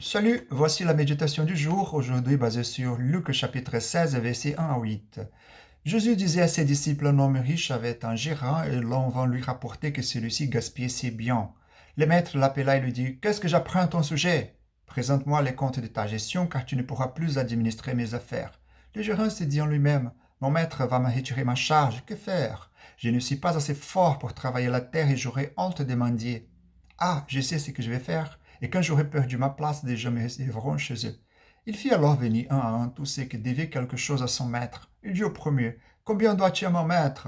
Salut, voici la méditation du jour, aujourd'hui basée sur Luc chapitre 16, versets 1 à 8. Jésus disait à ses disciples, un homme riche avait un gérant et l'on vint lui rapporter que celui-ci gaspillait ses biens. Le maître l'appela et lui dit, qu'est-ce que j'apprends à ton sujet? Présente-moi les comptes de ta gestion car tu ne pourras plus administrer mes affaires. Le gérant se dit en lui-même, mon maître va me retirer ma charge, que faire? Je ne suis pas assez fort pour travailler la terre et j'aurai honte de mendier. Ah, je sais ce que je vais faire, et quand j'aurai perdu ma place, des gens me recevront chez eux. Il fit alors venir un à un tous ceux qui devaient quelque chose à son maître. Il dit au premier, combien dois-tu à mon maître?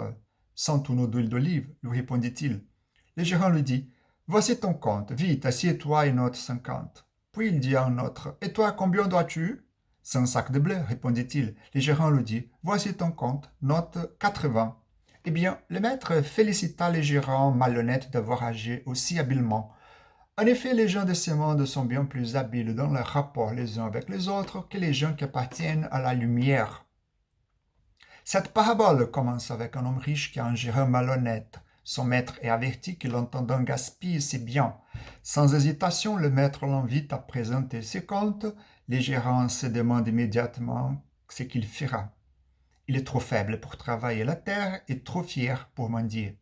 100 tonneaux d'huile d'olive, lui répondit-il. Le gérant lui dit, voici ton compte, vite, assieds-toi et note 50. Puis il dit à un autre, et toi, combien dois-tu? 100 sacs de blé, répondit-il. Le gérant lui dit, voici ton compte, note 80. Eh bien, le maître félicita les gérants malhonnêtes d'avoir agi aussi habilement. En effet, les gens de ce monde sont bien plus habiles dans leurs rapports les uns avec les autres que les gens qui appartiennent à la lumière. Cette parabole commence avec un homme riche qui a un gérant malhonnête. Son maître est averti qu'il entend gaspiller ses biens. Sans hésitation, le maître l'invite à présenter ses comptes. Les gérants se demandent immédiatement ce qu'il fera. Il est trop faible pour travailler la terre et trop fier pour mendier.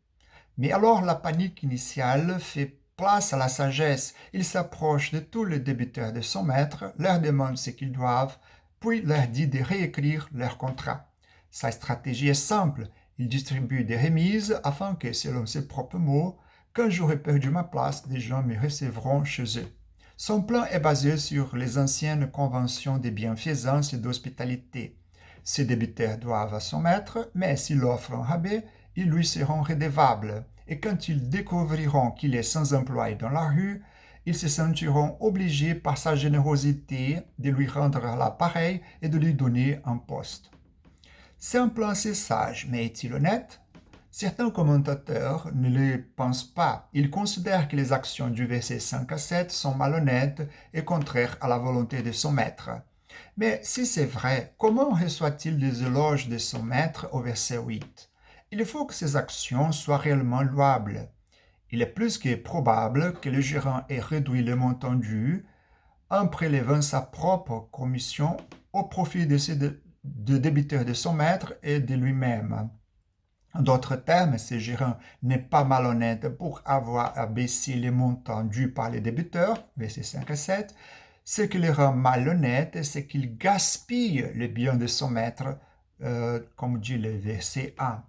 Mais alors la panique initiale fait place à la sagesse. Il s'approche de tous les débiteurs de son maître, leur demande ce qu'ils doivent, puis leur dit de réécrire leur contrat. Sa stratégie est simple. Il distribue des remises afin que, selon ses propres mots, quand j'aurai perdu ma place, des gens me recevront chez eux. Son plan est basé sur les anciennes conventions de bienfaisance et d'hospitalité. Ses débiteurs doivent à son maître, mais s'il offre un rabais, ils lui seront redevables. Et quand ils découvriront qu'il est sans emploi et dans la rue, ils se sentiront obligés par sa générosité de lui rendre l'appareil et de lui donner un poste. C'est un plan assez sage, mais est-il honnête? Certains commentateurs ne le pensent pas. Ils considèrent que les actions du verset 5 à 7 sont malhonnêtes et contraires à la volonté de son maître. Mais si c'est vrai, comment reçoit-il des éloges de son maître au verset 8? Il faut que ces actions soient réellement louables. Il est plus que probable que le gérant ait réduit le montant dû en prélevant sa propre commission au profit de débiteurs de son maître et de lui-même. En d'autres termes, ce gérant n'est pas malhonnête pour avoir abaissé les montants dus par les débiteurs, versets 5 à 7. Ce qui le rend malhonnête, c'est qu'il gaspille le bien de son maître, comme dit le verset 1.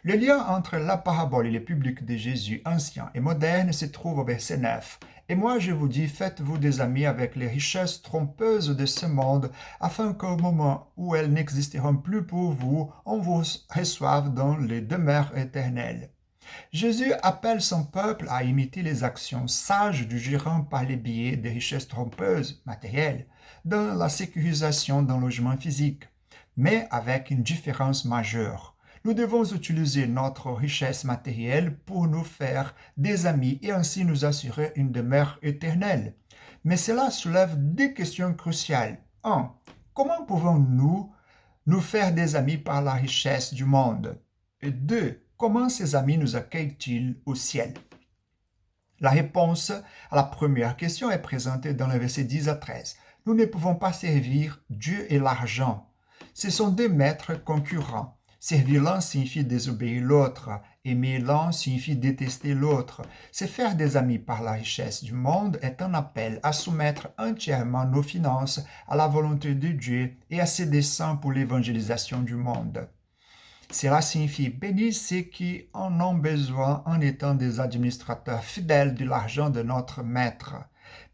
Le lien entre la parabole et le public de Jésus ancien et moderne se trouve au verset 9. Et moi je vous dis, faites-vous des amis avec les richesses trompeuses de ce monde, afin qu'au moment où elles n'existeront plus pour vous, on vous reçoive dans les demeures éternelles. Jésus appelle son peuple à imiter les actions sages du gérant par les biais des richesses trompeuses, matérielles, dans la sécurisation d'un logement physique, mais avec une différence majeure. Nous devons utiliser notre richesse matérielle pour nous faire des amis et ainsi nous assurer une demeure éternelle. Mais cela soulève deux questions cruciales. 1. Comment pouvons-nous nous faire des amis par la richesse du monde? Et 2. Comment ces amis nous accueillent-ils au ciel? La réponse à la première question est présentée dans le verset 10 à 13. Nous ne pouvons pas servir Dieu et l'argent. Ce sont deux maîtres concurrents. Servir l'un signifie désobéir l'autre. Aimer l'un signifie détester l'autre. Se faire des amis par la richesse du monde est un appel à soumettre entièrement nos finances à la volonté de Dieu et à ses desseins pour l'évangélisation du monde. Cela signifie bénir ceux qui en ont besoin en étant des administrateurs fidèles de l'argent de notre maître.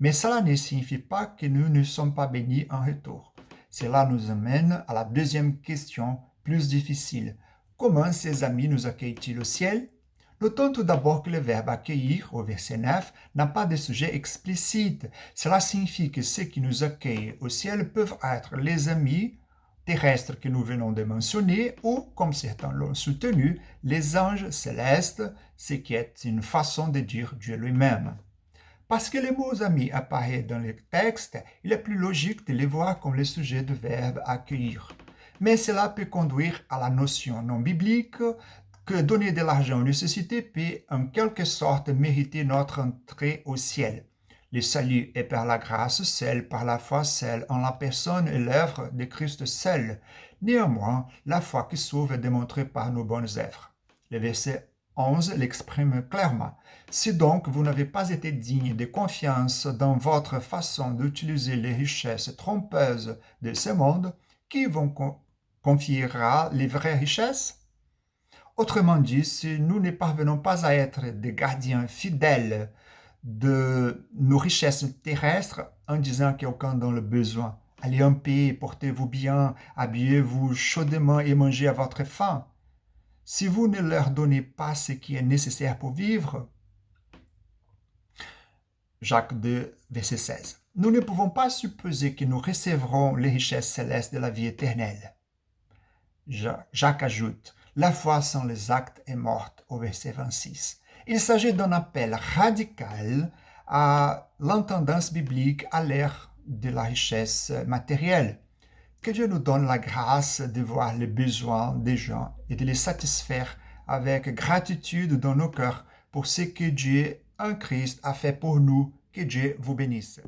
Mais cela ne signifie pas que nous ne sommes pas bénis en retour. Cela nous amène à la deuxième question, plus difficile. Comment ces amis nous accueillent-ils au ciel? Notons tout d'abord que le verbe accueillir, au verset 9, n'a pas de sujet explicite. Cela signifie que ceux qui nous accueillent au ciel peuvent être les amis terrestres que nous venons de mentionner ou, comme certains l'ont soutenu, les anges célestes, ce qui est une façon de dire Dieu lui-même. Parce que les mots amis apparaissent dans le texte, il est plus logique de les voir comme le sujet du verbe accueillir. Mais cela peut conduire à la notion non biblique que donner de l'argent aux nécessités peut en quelque sorte mériter notre entrée au ciel. Le salut est par la grâce seule, par la foi seule, en la personne et l'œuvre de Christ seul. Néanmoins, la foi qui sauve est démontrée par nos bonnes œuvres. Le verset 11 l'exprime clairement. Si donc vous n'avez pas été digne de confiance dans votre façon d'utiliser les richesses trompeuses de ce monde, qui vous confiera les vraies richesses? Autrement dit, si nous ne parvenons pas à être des gardiens fidèles de nos richesses terrestres en disant qu'aucun dans le besoin, allez en paix, portez-vous bien, habillez-vous chaudement et mangez à votre faim. Si vous ne leur donnez pas ce qui est nécessaire pour vivre, Jacques 2, verset 16. Nous ne pouvons pas supposer que nous recevrons les richesses célestes de la vie éternelle. Jacques ajoute, la foi sans les actes est morte au verset 26. Il s'agit d'un appel radical à l'entendance biblique à l'ère de la richesse matérielle. Que Dieu nous donne la grâce de voir les besoins des gens et de les satisfaire avec gratitude dans nos cœurs pour ce que Dieu en Christ a fait pour nous. Que Dieu vous bénisse.